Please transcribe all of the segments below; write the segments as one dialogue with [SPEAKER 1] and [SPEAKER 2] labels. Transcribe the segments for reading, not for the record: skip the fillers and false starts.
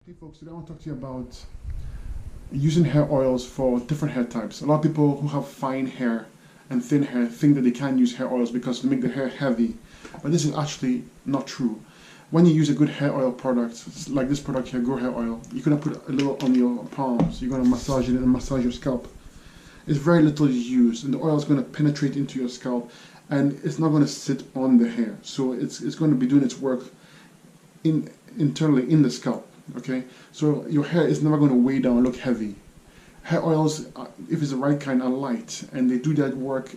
[SPEAKER 1] Hey folks, today I want to talk to you about using hair oils for different hair types. A lot of people who have fine hair and thin hair think that they can't use hair oils because they make the hair heavy, but this is actually not true. When you use a good hair oil product, like this product here, Grow Hair Oil, you're going to put a little on your palms, you're going to massage it and massage your scalp. It's very little used, and the oil is going to penetrate into your scalp, and it's not going to sit on the hair. So it's going to be doing its work internally in the scalp. Okay, so your hair is never going to weigh down and look heavy. Hair oils, if it's the right kind, are light, and they do that work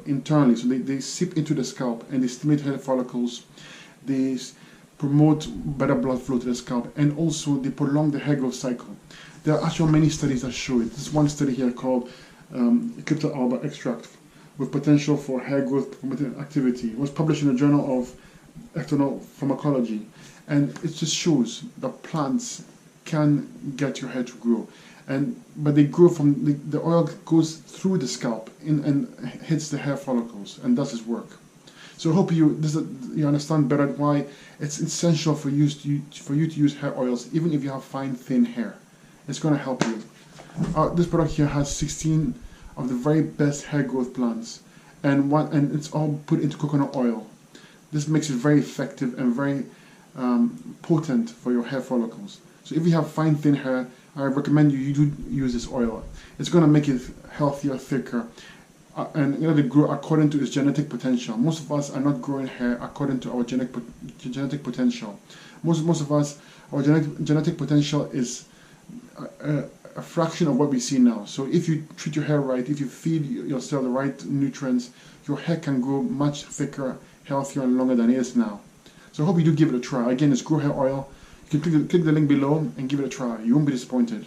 [SPEAKER 1] internally. So they seep into the scalp and they stimulate hair follicles. They promote better blood flow to the scalp, and also they prolong the hair growth cycle. There are actually many studies that show it. This one study here called Eucalyptus alba extract with potential for hair growth promoting activity. It was published in the Journal of External Pharmacology, and it just shows that plants can get your hair to grow, but they grow from the oil goes through the scalp and hits the hair follicles and does its work. So I hope you understand better why it's essential for you to use hair oils even if you have fine thin hair. It's going to help you. This product here has 16 of the very best hair growth plants, and it's all put into coconut oil. This makes it very effective and very potent for your hair follicles. So if you have fine thin hair, I recommend you do use this oil. It's going to make it healthier, thicker, and going to grow according to its genetic potential. Most of us are not growing hair according to our genetic potential. Most of us, our genetic potential is a fraction of what we see now. So if you treat your hair right, if you feed yourself the right nutrients, your hair can grow much thicker, healthier, and longer than it is now. So I hope you do give it a try. Again, it's Grow Hair Oil. You can click the link below and give it a try. You won't be disappointed.